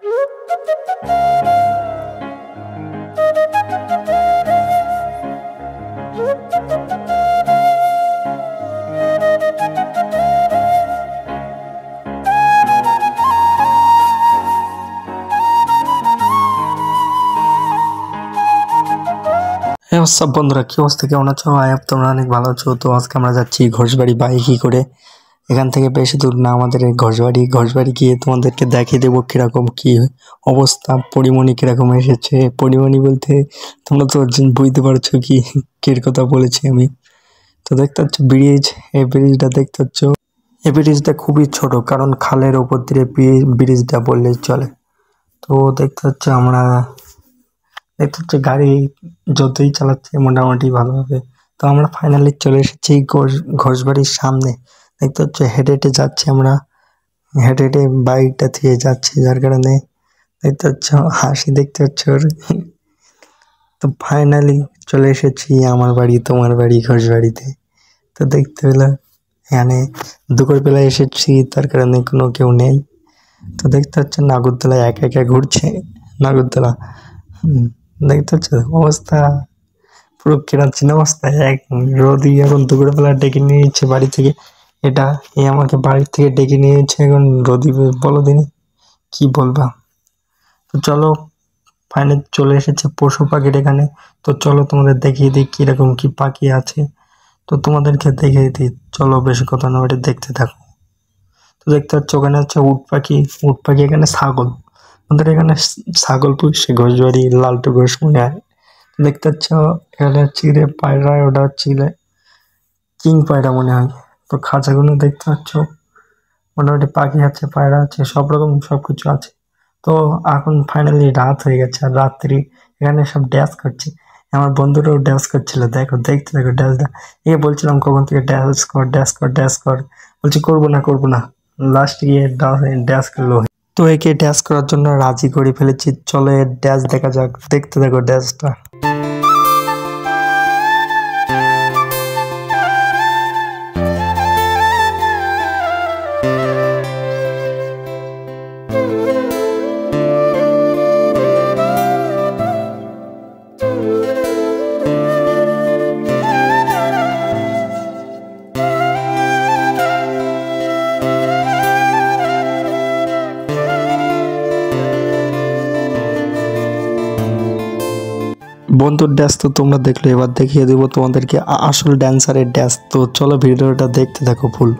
সব বন্ধুরা কি অবস্থা, কেমন আছো? তোমরা অনেক ভালো আছো। তো আজকে আমরা যাচ্ছি ঘোষবাড়ি বাইকে করে। এখান থেকে বেশি দূর না আমাদের এই ঘোষবাড়ি গিয়ে তোমাদেরকে দেখিয়ে দেবো কিরকম কি অবস্থা, পরিমণি কিরকম এসেছে। পরিমণি বলতে তোমরা তো বুঝতে পারছো কি কির কথা বলেছি আমি। তো দেখতে পাচ্ছ ব্রিজ, এই ব্রিজটা দেখতে পাচ্ছ। এই ব্রিজটা খুবই ছোট, কারণ খালের ওপর দিয়ে ব্রিজটা বললেই চলে। তো দেখতে পাচ্ছ আমরা দেখতে হচ্ছে গাড়ি যতই চালাচ্ছে মোটামুটি ভালোভাবে। তো আমরা ফাইনালি চলে এসেছি ঘোষবাড়ির সামনে। দেখতে হচ্ছে হেঁটে হেঁটে যাচ্ছি আমরা, হেঁটে হেঁটে বাইকটা থেকে যাচ্ছি, যার কারণে দেখতে হচ্ছে হাসি দেখতে হচ্ছে ওর। তো ফাইনালি চলে এসেছি আমার বাড়ি, তোমার বাড়ি, ঘোষবাড়িতে। তো দেখতে পেলাম এখানে দুপুরবেলায় এসেছি, তার কারণে কোনো কেউ নেই। তো দেখতে হচ্ছে নাগরদোলা একা একা ঘুরছে, নাগরদোলা। দেখতে হচ্ছে অবস্থা পুরো কেরাচিন অবস্থায়। এক রোদি এখন দুপুরবেলা ডেকে নিয়ে যাচ্ছে বাড়ি থেকে। এটা আমাকে বাড়ি থেকে ডেকে নিয়ে যাচ্ছে এখন রোদি। বলো দিনই কি বলবা। তো চলো ফাইনাল চলে এসেছে পশু পাখির এখানে। তো চলো তোমাদের দেখিয়ে দিই কিরকম কি পাখি আছে। তো তোমাদেরকে দেখিয়ে দিই, চলো বেশি কথা না বলে দেখতে থাকো। তো দেখতে পাচ্ছ ওখানে হচ্ছে উট পাখি, এখানে ছাগল। আমাদের এখানে ছাগল পুষছে ঘোষবাড়ি লালটু ঘোষ মনে হয়। দেখতে পাচ্ছ এখানে চিড়ে পায়রা, ওটা চিড়ে কিং পায়রা মনে হয়। তো খাঁচাগুলো দেখতে পাচ্ছ মোটামুটি পাখি আছে, পায়রা আছে, সব রকম সবকিছু আছে। তো এখন ফাইনালি রাত হয়ে গেছে, আর রাত্রি এখানে সব ড্যান্স করছে। আমার বন্ধুরাও ড্যান্স করছিল, দেখো দেখতে দেখো ড্যান্সটা। বলছিলাম কখন থেকে ড্যান্স কর ড্যান্স কর ড্যান্স কর, বলছি করবো না। লাস্ট গিয়ে ড্যান্স করলো। তো একে ড্যান্স করার জন্য রাজি করে ফেলেছি। চলো এর ড্যান্স দেখা যাক, দেখতে দেখো ড্যান্সটা। বন্ধুর ড্যান্স তো তোমরা দেখলে, এবার দেখিয়ে দেবো তোমাদেরকে আসল ড্যান্সারের ড্যান্স। তো চলো ভিডিওটা দেখতে থাকো ফুল।